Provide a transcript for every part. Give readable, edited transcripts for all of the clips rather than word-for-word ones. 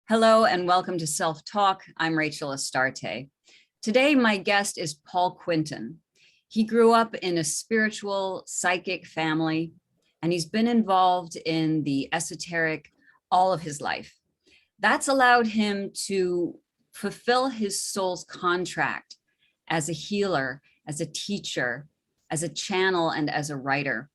Hello and welcome to Self Talk. I'm Rachel Astarte. Today, my guest is Paul Quinton. He grew up in a spiritual, psychic family, and he's been involved in the esoteric all of his life. That's allowed him to fulfill his soul's contract as a healer, as a teacher, as a channel, and as a writer.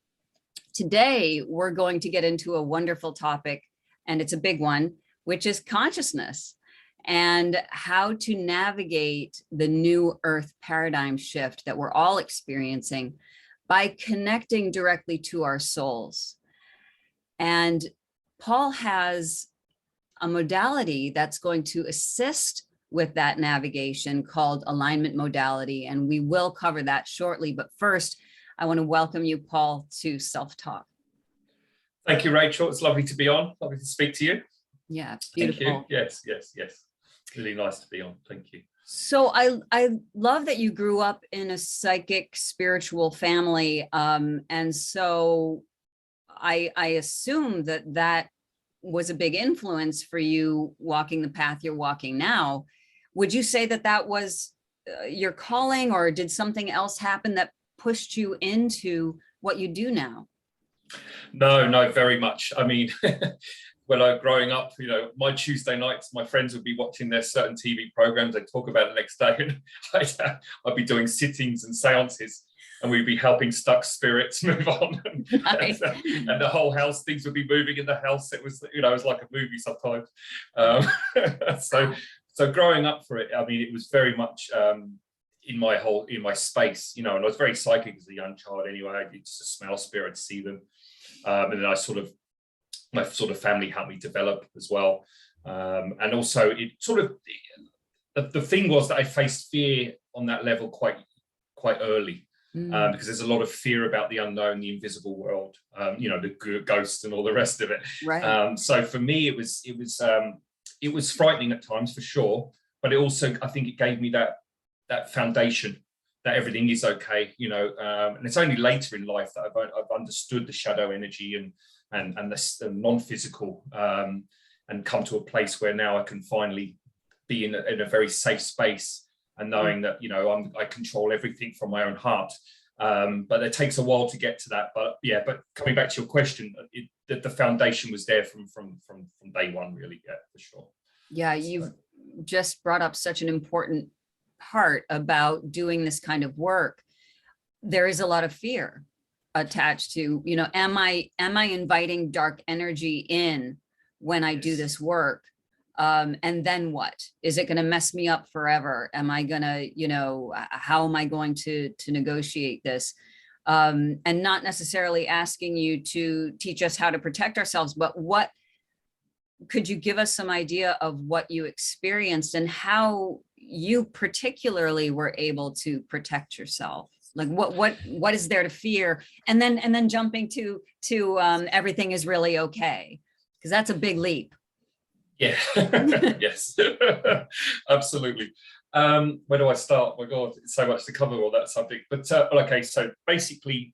Today, we're going to get into a wonderful topic, and it's a big one, which is consciousness and how to navigate the new earth paradigm shift that we're all experiencing by connecting directly to our souls. And Paul has a modality that's going to assist with that navigation called Alignment Modality, and we will cover that shortly. But first, I want to welcome you, Paul, to Self Talk. Thank you, Rachel. It's lovely to be on. Lovely to speak to you. Yeah, beautiful. Thank you. Yes. Really nice to be on. Thank you. So I love that you grew up in a psychic, spiritual family. And so I assume that was a big influence for you walking the path you're walking now. Would you say that was your calling, or did something else happen that pushed you into what you do now? No, very much. I mean, when I was growing up, my Tuesday nights, my friends would be watching their certain TV programs. They'd talk about it the next day, and I'd be doing sittings and seances, and we'd be helping stuck spirits move on. Nice. and the whole house, things would be moving in the house. It was, it was like a movie sometimes. So growing up for it, I mean, it was very much in my space, and I was very psychic as a young child anyway. I used to smell spirits, see them, and then my family helped me develop as well. And also it the thing was that I faced fear on that level quite early, because there's a lot of fear about the unknown, the invisible world, the ghosts and all the rest of it. Right. So for me, it was frightening at times for sure, but it also, I think it gave me that foundation that everything is okay, and it's only later in life that I've understood the shadow energy and the non-physical, and come to a place where now I can finally be in a very safe space, and knowing that I control everything from my own heart. But it takes a while to get to that. But coming back to your question, the foundation was there from day one, really. Yeah, for sure. Yeah, you've just brought up such an important part about doing this kind of work. There is a lot of fear attached to, am I inviting dark energy in when I do this work? And then what? Is it going to mess me up forever? Am I going to, how am I going to negotiate this? And not necessarily asking you to teach us how to protect ourselves, but could you give us some idea of what you experienced and how you particularly were able to protect yourself? Like what is there to fear? And then jumping to everything is really okay, because that's a big leap. Yeah. Yes. Absolutely. Where do I start? My God, it's so much to cover all that subject. But okay, so basically,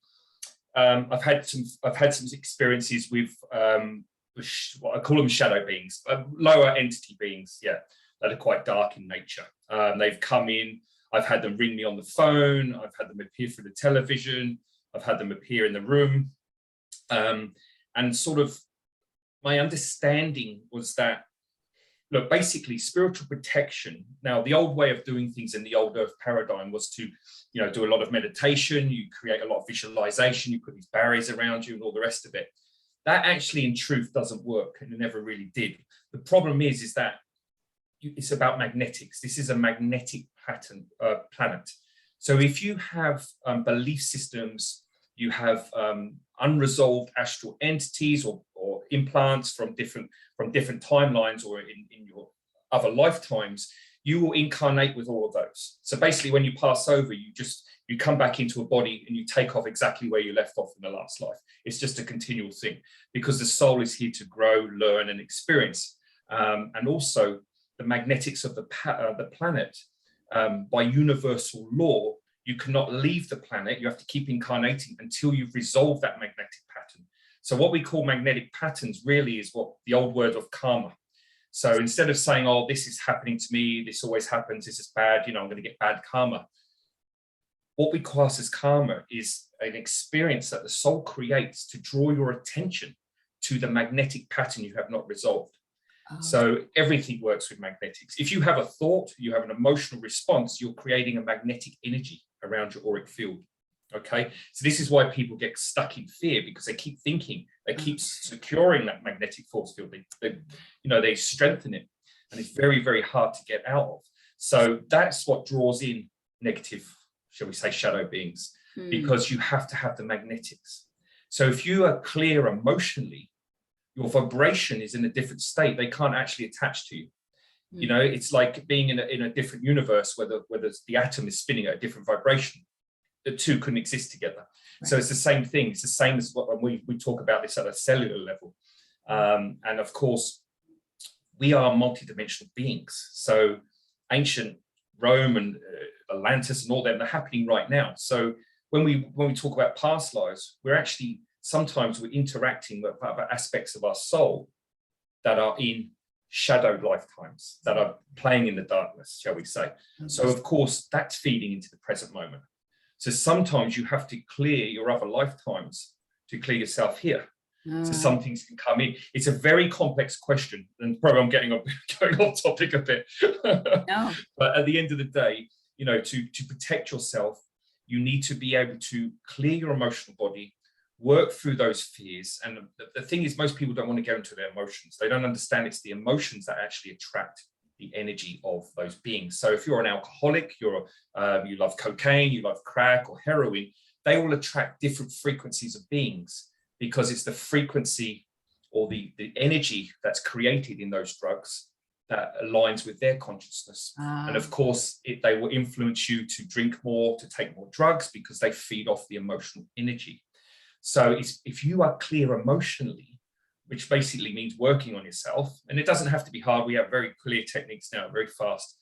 I've had some experiences with what I call them shadow beings, lower entity beings, that are quite dark in nature. They've come in, I've had them ring me on the phone, I've had them appear through the television, I've had them appear in the room. And sort of my understanding was that, look, basically spiritual protection. Now, the old way of doing things in the old earth paradigm was to, do a lot of meditation, you create a lot of visualization, you put these barriers around you and all the rest of it. That actually in truth doesn't work, and it never really did. The problem is that it's about magnetics. This is a magnetic planet. So if you have belief systems, you have unresolved astral entities or implants from different timelines or in your other lifetimes, you will incarnate with all of those. So basically, when you pass over, you come back into a body and you take off exactly where you left off in the last life. It's just a continual thing, because the soul is here to grow, learn, and experience. And also the magnetics of the planet, by universal law, you cannot leave the planet. You have to keep incarnating until you've resolved that magnetic pattern. So what we call magnetic patterns really is what the old word of karma. So instead of saying, oh, this is happening to me, this always happens, this is bad, I'm going to get bad karma. What we class as karma is an experience that the soul creates to draw your attention to the magnetic pattern you have not resolved. Oh. So everything works with magnetics. If you have a thought, you have an emotional response, you're creating a magnetic energy around your auric field. Okay, so this is why people get stuck in fear, because they keep thinking, they keep securing that magnetic force field. They strengthen it, and it's very, very hard to get out of. So that's what draws in negative, shall we say, shadow beings, because you have to have the magnetics. So if you are clear emotionally, your vibration is in a different state. They can't actually attach to you. It's like being in a different universe where the atom is spinning at a different vibration. The two couldn't exist together. Right. So it's the same thing. It's the same as when we talk about this at a cellular level. And of course, we are multidimensional beings. So ancient Rome and Atlantis and all them, they're happening right now. So when we talk about past lives, sometimes we're interacting with other aspects of our soul that are in shadow lifetimes, that are playing in the darkness, shall we say. So of course, that's feeding into the present moment. So sometimes you have to clear your other lifetimes to clear yourself here. So some things can come in. It's a very complex question, and probably I'm going off topic a bit. No. But at the end of the day, to protect yourself, you need to be able to clear your emotional body, work through those fears. And the thing is, most people don't want to go into their emotions. They don't understand it's the emotions that actually attract the energy of those beings. So if you're an alcoholic, you love cocaine, you love crack or heroin, they will attract different frequencies of beings, because it's the frequency or the energy that's created in those drugs that aligns with their consciousness. And of course, they will influence you to drink more, to take more drugs, because they feed off the emotional energy. So if you are clear emotionally, which basically means working on yourself, and it doesn't have to be hard. We have very clear techniques now, very fast.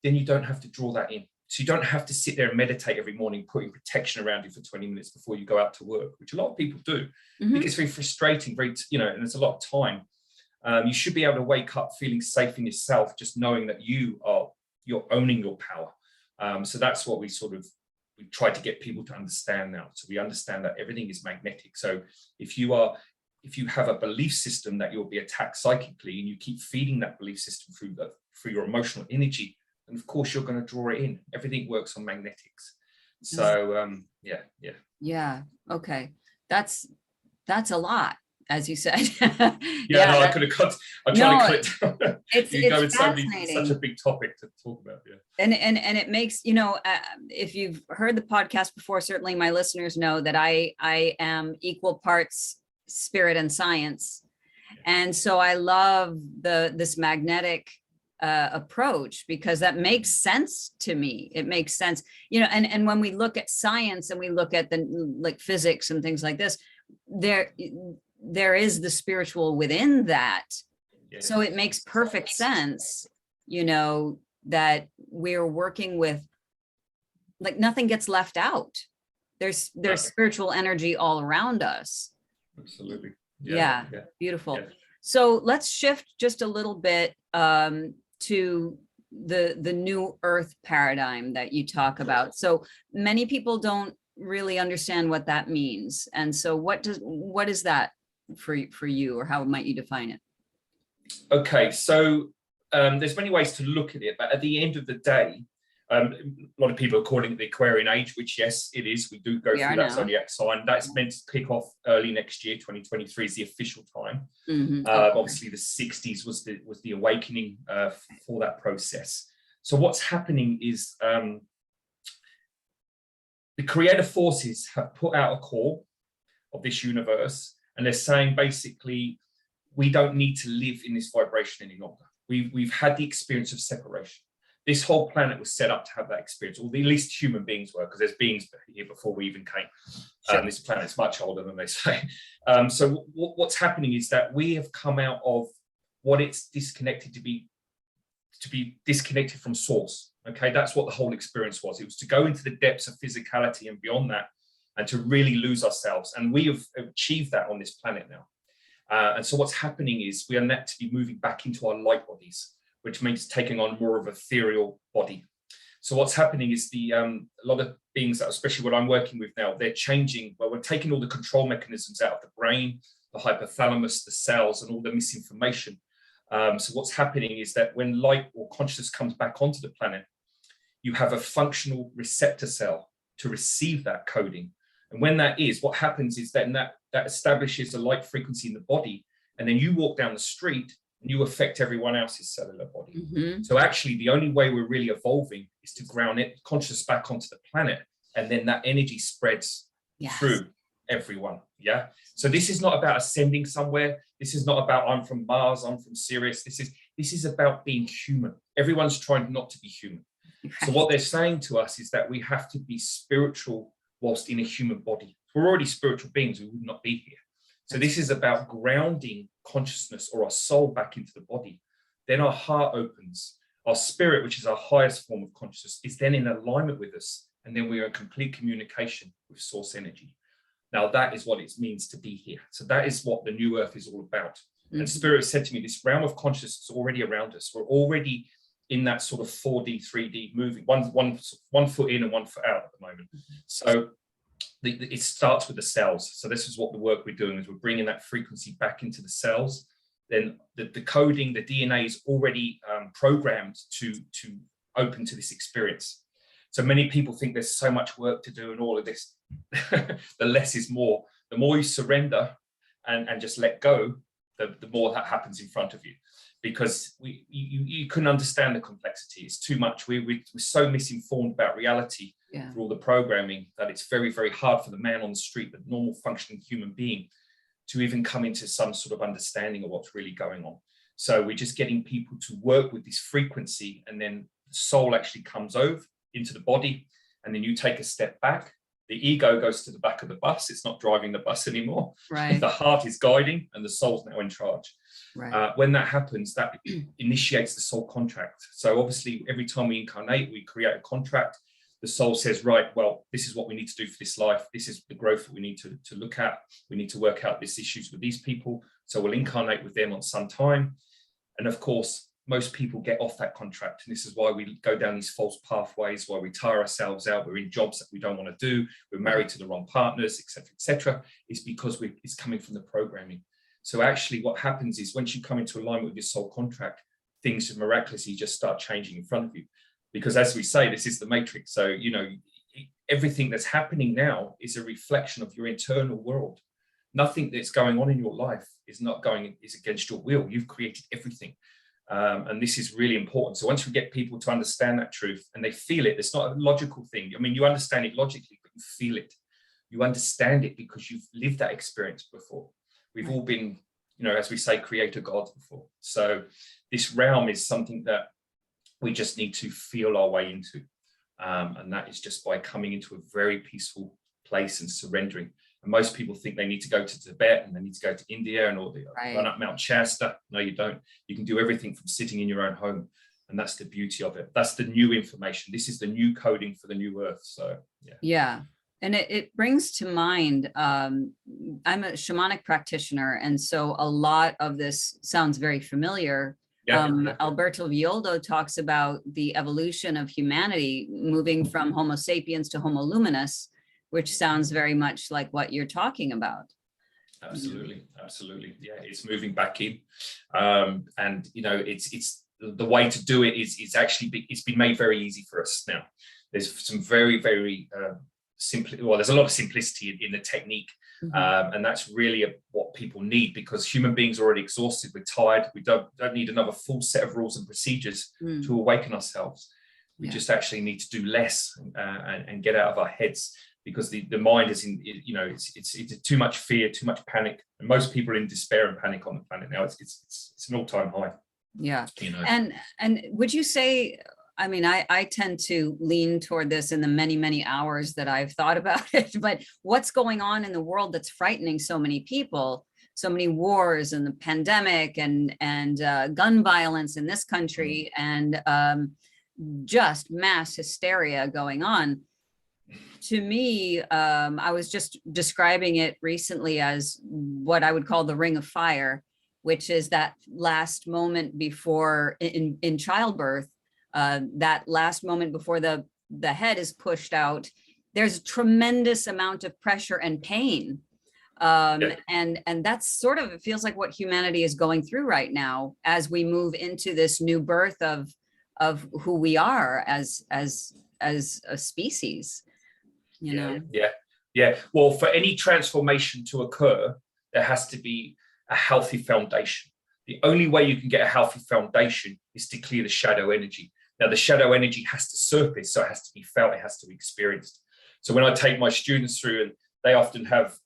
Then you don't have to draw that in. So you don't have to sit there and meditate every morning, putting protection around you for 20 minutes before you go out to work, which a lot of people do. I think it's very frustrating, and there's a lot of time. You should be able to wake up feeling safe in yourself, just knowing that you're owning your power. So that's what we try to get people to understand now. So we understand that everything is magnetic. So if you have a belief system that you'll be attacked psychically, and you keep feeding that belief system through your emotional energy, and of course you're going to draw it in. Everything works on magnetics. So yeah. Okay, that's a lot, as you said. No, I could have cut. I'm trying to click. It's fascinating. Such a big topic to talk about. Yeah. And it makes, if you've heard the podcast before, certainly my listeners know that I am equal parts spirit and science. And so I love this magnetic approach, because that makes sense to me. It makes sense, and when we look at science and we look at the physics and things like this, there is the spiritual within that. Yes. So it makes perfect sense, that we're working with, nothing gets left out. There's spiritual energy all around us. Absolutely. Yeah. Beautiful. Yeah. So let's shift just a little bit to the new earth paradigm that you talk about. So many people don't really understand what that means. And so what is that for you, or how might you define it? Okay, so there's many ways to look at it, but at the end of the day, a lot of people are calling it the Aquarian age, which yes, it is. We do go through that zodiac sign. That's meant to kick off early next year. 2023 is the official time. Obviously, the 60s was the awakening for that process. So what's happening is the creative forces have put out a call of this universe, and they're saying basically, we don't need to live in this vibration any longer. We've had the experience of separation. This whole planet was set up to have that experience, or at least human beings were, because there's beings here before we even came. Sure. This planet's much older than they say. So what's happening is that we have come out of what it's disconnected to be disconnected from source. Okay, that's what the whole experience was. It was to go into the depths of physicality and beyond that, and to really lose ourselves. And we have achieved that on this planet now. And so what's happening is we are meant to be moving back into our light bodies, which means taking on more of an ethereal body. So what's happening is a lot of beings, especially what I'm working with now, they're changing. Well, we're taking all the control mechanisms out of the brain, the hypothalamus, the cells, and all the misinformation. So what's happening is that when light or consciousness comes back onto the planet, you have a functional receptor cell to receive that coding. And when that is, what happens is then that establishes a light frequency in the body. And then you walk down the street and you affect everyone else's cellular body. Mm-hmm. So actually, the only way we're really evolving is to ground it, consciousness back onto the planet. And then that energy spreads through everyone. Yeah. So this is not about ascending somewhere. This is not about I'm from Mars, I'm from Sirius. This is about being human. Everyone's trying not to be human. So what they're saying to us is that we have to be spiritual whilst in a human body. We're already spiritual beings, we would not be here. So this is about grounding consciousness or our soul back into the body. Then our heart opens. Our spirit, which is our highest form of consciousness, is then in alignment with us. And then we are in complete communication with source energy. Now that is what it means to be here. So that is what the new earth is all about. Mm-hmm. And Spirit said to me, this realm of consciousness is already around us. We're already in that sort of 4D, 3D moving, one foot in and 1 foot out at the moment. Mm-hmm. So it starts with the cells. So this is what the work we're doing is we're bringing that frequency back into the cells. Then the coding, the DNA is already programmed to open to this experience. So many people think there's so much work to do and all of this. The less is more. The more you surrender and just let go, the more that happens in front of you. Because you couldn't understand the complexity. It's too much. We're so misinformed about reality through all the programming that it's very, very hard for the man on the street, the normal functioning human being, to even come into some sort of understanding of what's really going on. So we're just getting people to work with this frequency, and then the soul actually comes over into the body, and then you take a step back. The ego goes to the back of the bus. It's not driving the bus anymore. Right. The heart is guiding and the soul's now in charge. Right. When that happens, that initiates the soul contract. So obviously, every time we incarnate, we create a contract. The soul says, right, well, this is what we need to do for this life. This is the growth that we need to look at. We need to work out these issues with these people. So we'll incarnate with them on some time. And of course, most people get off that contract. And this is why we go down these false pathways, why we tire ourselves out. We're in jobs that we don't want to do. We're married to the wrong partners, etc., etc. It's because it's coming from the programming. So actually what happens is once you come into alignment with your soul contract, things miraculously just start changing in front of you. Because as we say, this is the matrix. So, everything that's happening now is a reflection of your internal world. Nothing that's going on in your life is against your will. You've created everything. And this is really important. So once we get people to understand that truth and they feel it, it's not a logical thing. I mean, you understand it logically, but you feel it. You understand it because you've lived that experience before. We've all been, as we say, creator gods before. So this realm is something that we just need to feel our way into. And that is just by coming into a very peaceful place and surrendering. And most people think they need to go to Tibet and they need to go to India and all the run up Mount Shasta. No, you don't. You can do everything from sitting in your own home. And that's the beauty of it. That's the new information. This is the new coding for the new earth. So, yeah. Yeah. And it brings to mind, I'm a shamanic practitioner. And so a lot of this sounds very familiar. Alberto Villoldo talks about the evolution of humanity moving from Homo sapiens to Homo luminous, which sounds very much like what you're talking about. Absolutely. Yeah, it's moving back in. And, it's the way to do it is actually, it's been made very easy for us now. There's some very, very there's a lot of simplicity in the technique. Mm-hmm. And that's really what people need, because human beings are already exhausted. We're tired. We don't need another full set of rules and procedures to awaken ourselves. We just actually need to do less and get out of our heads, because the mind is it's too much fear, too much panic, and most people are in despair and panic on the planet now. It's an all-time high. Yeah. And would you say, I mean, I tend to lean toward this in the many, many hours that I've thought about it, but what's going on in the world that's frightening so many people, so many wars and the pandemic and gun violence in this country and just mass hysteria going on. To me, I was just describing it recently as what I would call the ring of fire, which is that last moment before in childbirth, that last moment before the head is pushed out. There's a tremendous amount of pressure and pain. Yeah. And that's sort of, it feels like what humanity is going through right now as we move into this new birth of who we are as a species, you know. Yeah. Well, for any transformation to occur, there has to be a healthy foundation. The only way you can get a healthy foundation is to clear the shadow energy. Now, the shadow energy has to surface, so it has to be felt, it has to be experienced. So when I take my students through, and they often have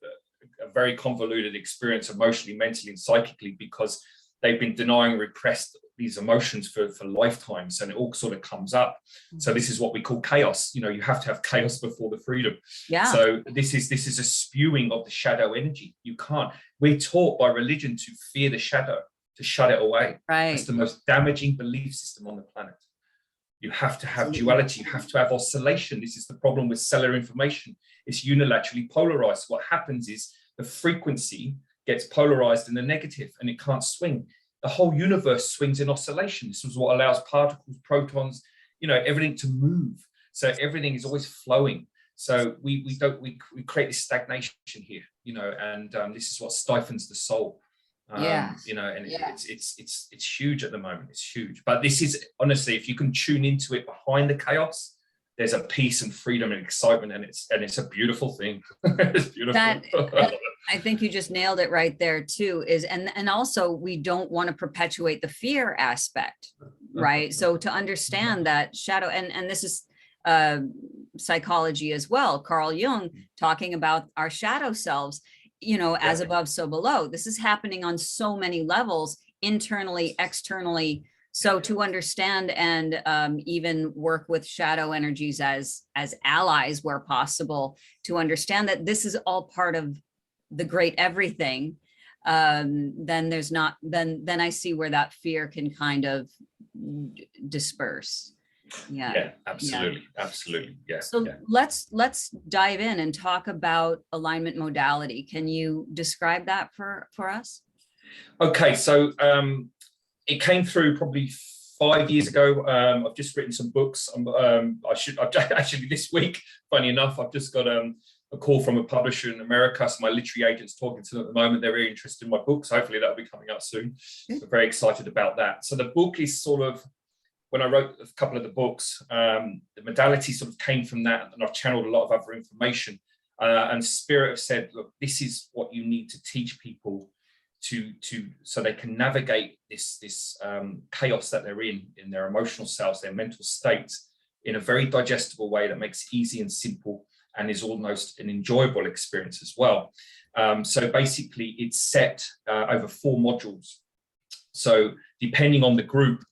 a very convoluted experience emotionally, mentally, and psychically, because they've been denying, repressed these emotions for lifetimes, and it all sort of comes up. So this is what we call chaos. You know, you have to have chaos before the freedom. Yeah. So this is a spewing of the shadow energy. You can't. We're taught by religion to fear the shadow, to shut it away. Right. It's the most damaging belief system on the planet. You have to have duality. You have to have oscillation. This is the problem with cellular information. It's unilaterally polarized. What happens is the frequency gets polarized in the negative, and it can't swing. The whole universe swings in oscillation. This is what allows particles, protons, you know, everything to move. So everything is always flowing. So we create this stagnation here, you know, and this is what stifles the soul. You know, and it's huge at the moment. It's huge. But this is, honestly, if you can tune into it behind the chaos, there's a peace and freedom and excitement, and it's a beautiful thing. It's beautiful. I think you just nailed it right there too, is and also we don't want to perpetuate the fear aspect, right? So to understand that shadow, and this is psychology as well, Carl Jung talking about our shadow selves, you know, as above, so below. This is happening on so many levels, internally, externally. So to understand and even work with shadow energies as allies where possible, to understand that this is all part of the great everything, then there's not, then I see where that fear can kind of disperse. Yeah, absolutely. Yeah. So let's dive in and talk about alignment modality. Can you describe that for us? Okay, so it came through probably 5 years ago. I've just written some books. I've actually this week, funny enough, I've just got a call from a publisher in America. So my literary agent's talking to them at the moment. They're very interested in my books. Hopefully that'll be coming out soon. So very excited about that. So the book is sort of, when I wrote a couple of the books, the modality sort of came from that, and I've channeled a lot of other information. And Spirit have said, look, this is what you need to teach people to so they can navigate this chaos that they're in their emotional selves, their mental states, in a very digestible way that makes it easy and simple, and is almost an enjoyable experience as well. So basically, it's set over 4 modules. So depending on the group,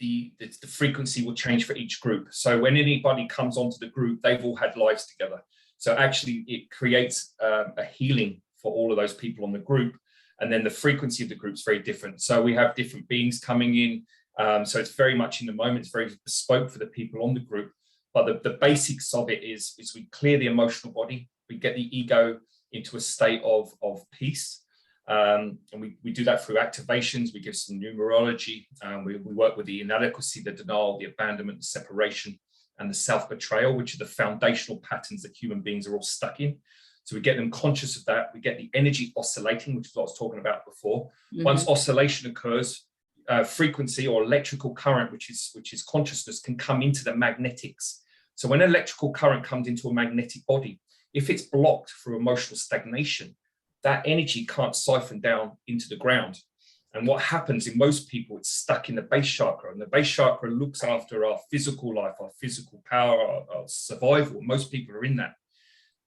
the frequency will change for each group. So when anybody comes onto the group, they've all had lives together. So actually, it creates a healing for all of those people on the group. And then the frequency of the group is very different. So we have different beings coming in. So it's very much in the moment. It's very bespoke for the people on the group. But the basics of it is we clear the emotional body. We get the ego into a state of peace. And we do that through activations. We give some numerology. We work with the inadequacy, the denial, the abandonment, the separation, and the self-betrayal, which are the foundational patterns that human beings are all stuck in. So we get them conscious of that. We get the energy oscillating, which is what I was talking about before. Mm-hmm. Once oscillation occurs, frequency or electrical current, which is consciousness, can come into the magnetics. So when electrical current comes into a magnetic body, if it's blocked through emotional stagnation, that energy can't siphon down into the ground. And what happens in most people, it's stuck in the base chakra. And the base chakra looks after our physical life, our physical power, our survival. Most people are in that.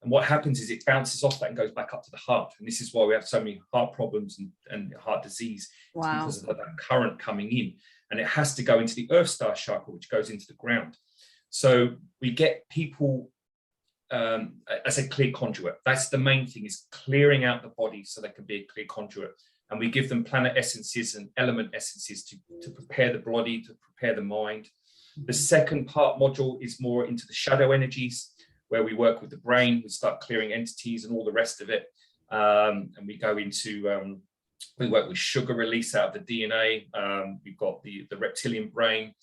And what happens is it bounces off that and goes back up to the heart. And this is why we have so many heart problems and heart disease. Wow. Because of that current coming in. And it has to go into the Earth Star chakra, which goes into the ground. So we get people as a clear conduit. That's the main thing, is clearing out the body so they can be a clear conduit. And we give them planet essences and element essences to prepare the body, to prepare the mind. The second part module is more into the shadow energies, where we work with the brain, we start clearing entities and all the rest of it. And we go into, we work with sugar release out of the DNA. We've got the reptilian brain.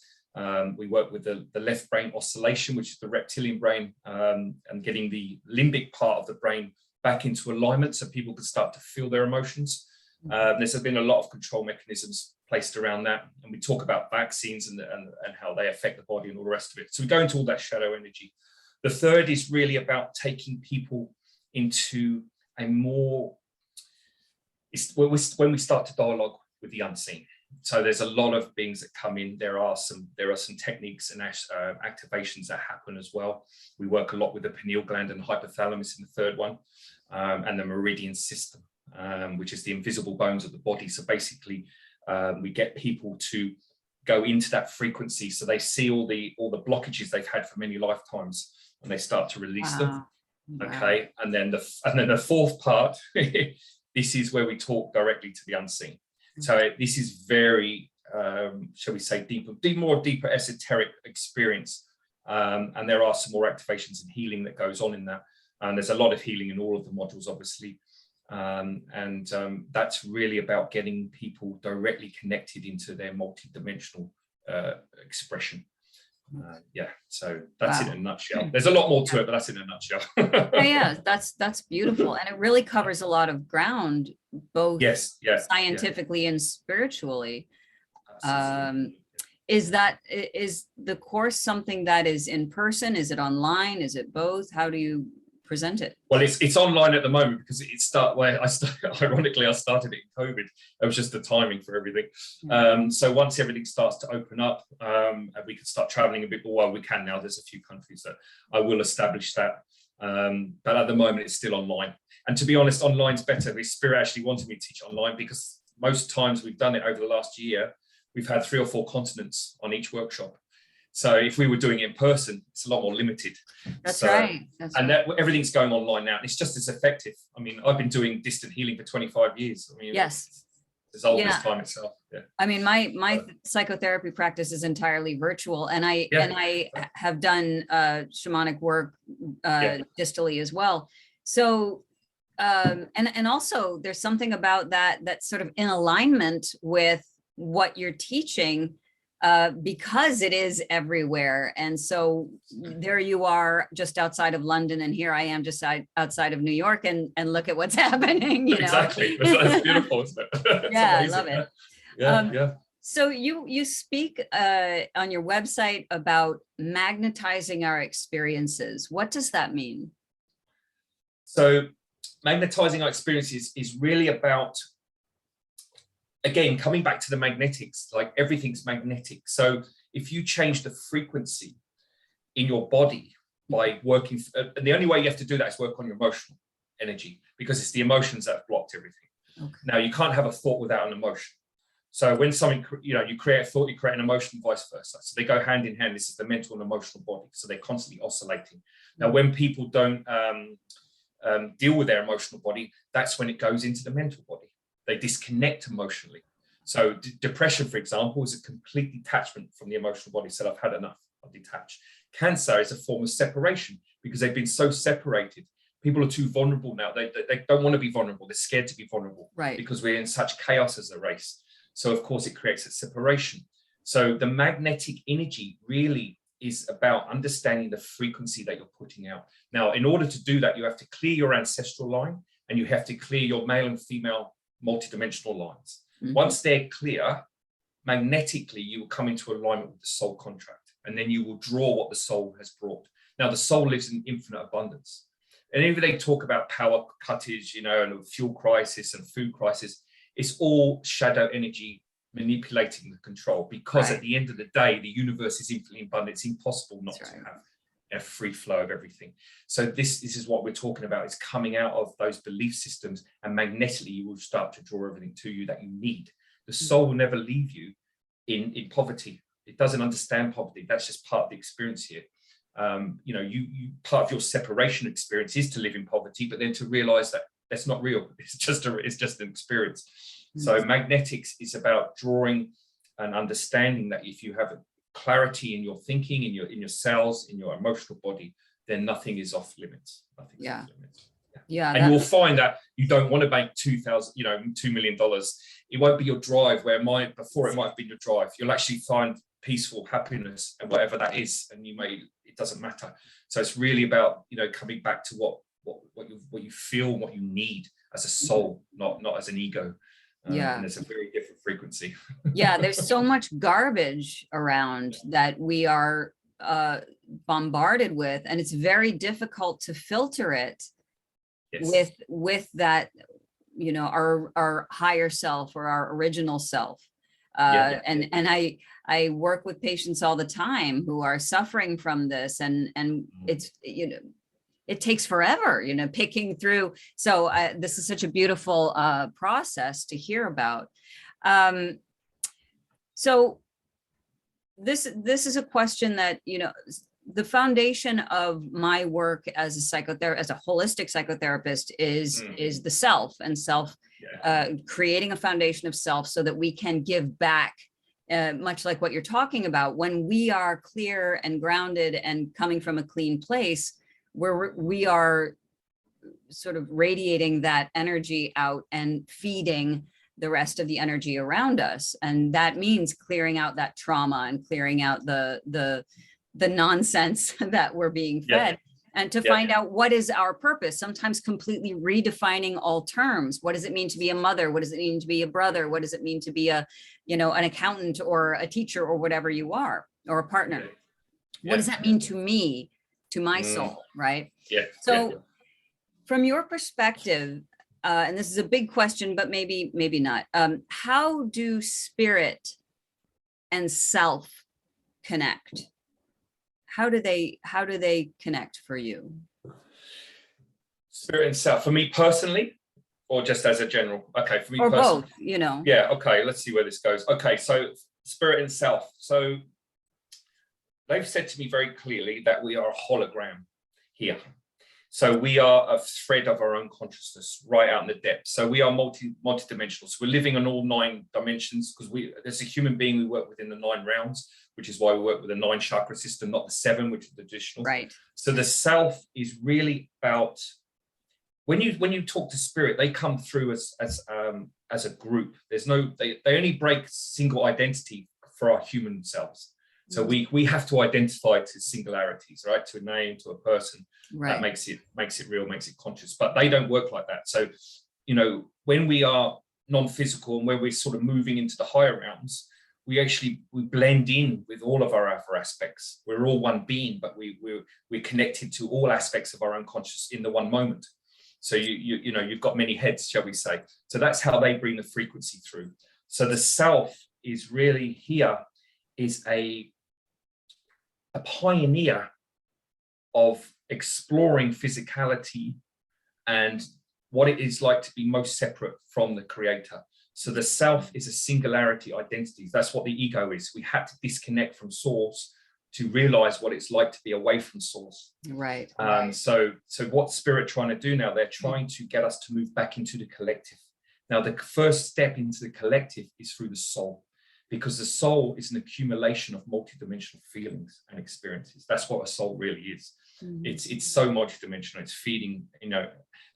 We work with the left brain oscillation, which is the reptilian brain, and getting the limbic part of the brain back into alignment so people can start to feel their emotions. There's been a lot of control mechanisms placed around that. And we talk about vaccines and how they affect the body and all the rest of it. So we go into all that shadow energy. The third is really about taking people into a more, when we start to dialogue with the unseen. So there's a lot of beings that come in. There are some techniques and activations that happen as well. We work a lot with the pineal gland and the hypothalamus in the third one, and the meridian system, which is the invisible bones of the body. So basically, we get people to go into that frequency, so they see all the blockages they've had for many lifetimes, and they start to release them. Okay, and then the fourth part, this is where we talk directly to the unseen. So this is very, shall we say, deeper esoteric experience. And there are some more activations and healing that goes on in that. And there's a lot of healing in all of the modules, obviously. That's really about getting people directly connected into their multidimensional expression. So that's in a nutshell. There's a lot more to it, but that's in a nutshell. Yeah, that's beautiful, and it really covers a lot of ground, both scientifically and spiritually. Is the course something that is in person? Is it online? Is it both? How do you present it? Well, it's online at the moment because ironically, I started it in COVID. It was just the timing for everything. So once everything starts to open up, and we can start traveling a bit more. Well, we can now. There's a few countries that I will establish that. But at the moment, it's still online. And to be honest, online's better. The Spirit actually wanted me to teach online because most times we've done it over the last year. We've had 3 or 4 continents on each workshop. So if we were doing it in person, it's a lot more limited. That's right. Everything's going online now. And it's just as effective. I mean, I've been doing distant healing for 25 years. I mean, yes. It's old as time itself. Yeah. I mean, my psychotherapy practice is entirely virtual, and I have done shamanic work distally as well. So and also there's something about that's sort of in alignment with what you're teaching, because it is everywhere. And so there you are just outside of London, and here I am just outside of New York, and look at what's happening. Exactly. That's beautiful, isn't it? Yeah, amazing. I love it. Yeah. So you speak on your website about magnetizing our experiences. What does that mean? So magnetizing our experiences is really about, again, coming back to the magnetics, like everything's magnetic. So if you change the frequency in your body by working, and the only way you have to do that is work on your emotional energy, because it's the emotions that have blocked everything. Okay. Now, you can't have a thought without an emotion. So when something, you create a thought, you create an emotion, vice versa. So they go hand in hand. This is the mental and emotional body. So they're constantly oscillating. Now, when people don't deal with their emotional body, that's when it goes into the mental body. They disconnect emotionally. So depression, for example, is a complete detachment from the emotional body. So I've had enough, I'll detach. Cancer is a form of separation because they've been so separated. People are too vulnerable now. They don't want to be vulnerable. They're scared to be vulnerable, right? Because we're in such chaos as a race. So of course it creates a separation. So the magnetic energy really is about understanding the frequency that you're putting out. Now, in order to do that, you have to clear your ancestral line, and you have to clear your male and female multidimensional lines. Mm-hmm. Once they're clear, magnetically, you will come into alignment with the soul contract, and then you will draw what the soul has brought. Now, the soul lives in infinite abundance. And if they talk about power cuttage, and a fuel crisis and food crisis, it's all shadow energy manipulating the control, because at the end of the day, the universe is infinitely abundant. It's impossible not to have a free flow of everything. So this is what we're talking about. It's coming out of those belief systems, and magnetically you will start to draw everything to you that you need. The soul will never leave you in poverty. It doesn't understand poverty. That's just part of the experience here. You part of your separation experience is to live in poverty, but then to realize that that's not real. It's just an experience. So magnetics is about drawing and understanding that if you have clarity in your thinking, in your cells, in your emotional body, then nothing is off limits. Nothing is off limits. Yeah. And you'll find that you don't want to bank $2 million. It won't be your drive before it might have been your drive. You'll actually find peaceful happiness and whatever that is. And it doesn't matter. So it's really about, coming back to what you feel, what you need as a soul, not as an ego. And it's a very different frequency. Yeah. There's so much garbage around that we are bombarded with, and it's very difficult to filter it. Yes. with that, our higher self or our original self. And I work with patients all the time who are suffering from this, and it's, it takes forever, picking through. So this is such a beautiful process to hear about. So this is a question that, the foundation of my work as a holistic psychotherapist is the self, and creating a foundation of self so that we can give back, much like what you're talking about. When we are clear and grounded and coming from a clean place, where we are sort of radiating that energy out and feeding the rest of the energy around us. And that means clearing out that trauma and clearing out the nonsense that we're being fed, and to find out what is our purpose, sometimes completely redefining all terms. What does it mean to be a mother? What does it mean to be a brother? What does it mean to be an accountant or a teacher or whatever you are, or a partner? What does that mean to me, to my soul, right? So from your perspective, and this is a big question, but maybe not, how do spirit and self connect? How do they connect for you? Spirit and self, for me personally, or just as a general? Okay, for me or personally. Both, Yeah, okay, let's see where this goes. Okay, so spirit and self. So they've said to me very clearly that we are a hologram here. So we are a thread of our own consciousness right out in the depths. So we are multi-dimensional. So we're living on all 9 dimensions, because as a human being, we work within the 9 realms, which is why we work with the 9 chakra system, not the 7, which is the traditional. Right. So the self is really about, when you talk to spirit, they come through as a group. They only break single identity for our human selves. So we have to identify to singularities, right? To a name, to a person. Right. That makes it real, makes it conscious. But they don't work like that. So, when we are non-physical and when we're sort of moving into the higher realms, we blend in with all of our other aspects. We're all one being, but we're connected to all aspects of our own consciousness in the one moment. So you've got many heads, shall we say? So that's how they bring the frequency through. So the self is really here, is a pioneer of exploring physicality and what it is like to be most separate from the creator. So the self is a singularity identity. That's what the ego is. We had to disconnect from source to realize what it's like to be away from source. Right. So what spirit trying to do now, they're trying to get us to move back into the collective. Now, the first step into the collective is through the soul, because the soul is an accumulation of multidimensional feelings and experiences. That's what a soul really is. It's so multidimensional. It's feeding,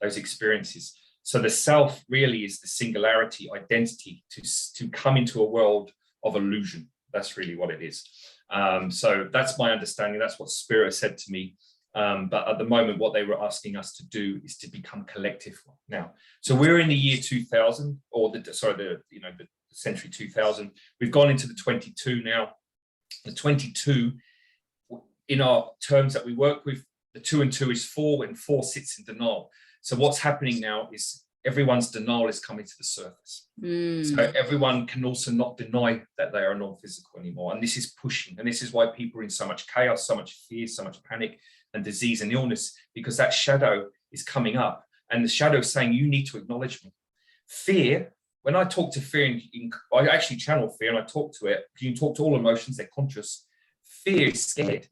those experiences. So the self really is the singularity identity to come into a world of illusion. That's really what it is. So that's my understanding. That's what Spirit said to me. But at the moment, what they were asking us to do is to become collective now. So we're in the year 2000, or the century 2000. We've gone into the 22 now. The 22, in our terms that we work with, the 2 and 2 is 4, and 4 sits in denial. So what's happening now is everyone's denial is coming to the surface. So everyone can also not deny that they are non-physical anymore. And this is pushing. And this is why people are in so much chaos, so much fear, so much panic and disease and illness, because that shadow is coming up. And the shadow is saying, you need to acknowledge me. Fear, when I talk to fear, I actually channel fear and I talk to it. You can talk to all emotions, they're conscious. Fear is scared.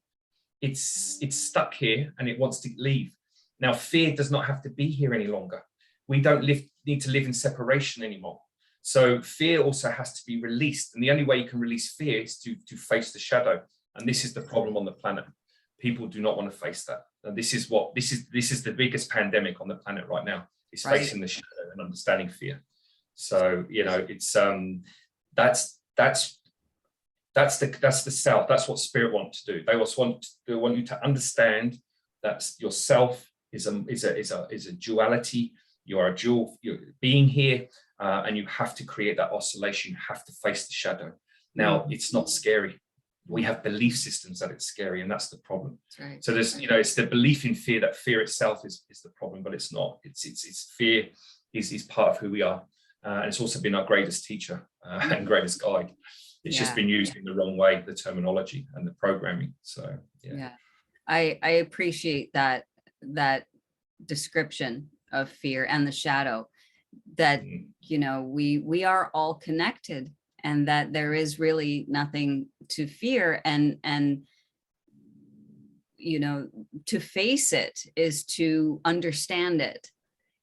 It's stuck here and it wants to leave. Now, fear does not have to be here any longer. We don't need to live in separation anymore. So fear also has to be released. And the only way you can release fear is to face the shadow. And this is the problem on the planet. People do not want to face that. And this is the biggest pandemic on the planet right now, is facing the shadow and understanding fear. So, you know, it's that's the self. That's what spirit wants to do. They want you to understand that yourself is a duality. You are a dual being here, and you have to create that oscillation. You have to face the shadow. Now, it's not scary. We have belief systems that it's scary, and that's the problem. That's right. So there's, you know, it's the belief in fear, that fear itself is the problem, but it's not. It's fear is part of who we are, and it's also been our greatest teacher and greatest guide. It's just been used in the wrong way, the terminology and the programming. So I appreciate that description of fear and the shadow, that you know, we are all connected, and that there is really nothing to fear, and you know, to face it is to understand it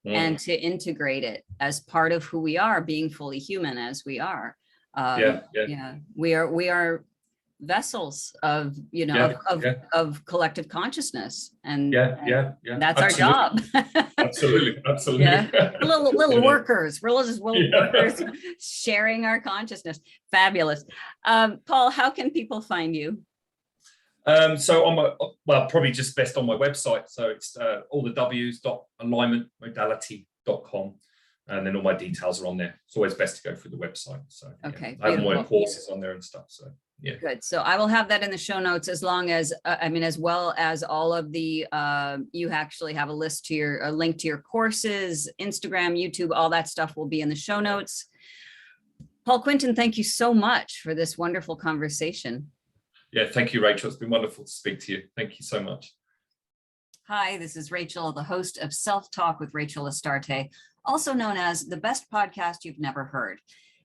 and to integrate it as part of who we are, being fully human as we are. We are vessels of, you know, of collective consciousness, and that's our job. Absolutely. Little workers. We're just little workers sharing our consciousness. Fabulous. Paul, how can people find you? So on my, probably just best on my website. So it's all the w's.alignmentmodality.com. And then all my details are on there. It's always best to go through the website. So I have more courses on there and stuff. So good. So I will have that in the show notes, as long as as well as all of the you actually have a link to your courses, Instagram, YouTube, all that stuff will be in the show notes. Paul Quinton, thank you so much for this wonderful conversation. Yeah, thank you, Rachel. It's been wonderful to speak to you. Thank you so much. Hi, this is Rachel, the host of Self Talk with Rachel Astarte, also known as the best podcast you've never heard.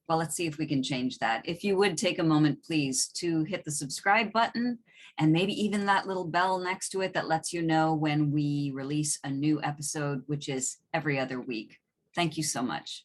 Well, let's see if we can change that. If you would take a moment, please, to hit the subscribe button, and maybe even that little bell next to it that lets you know when we release a new episode, which is every other week. Thank you so much.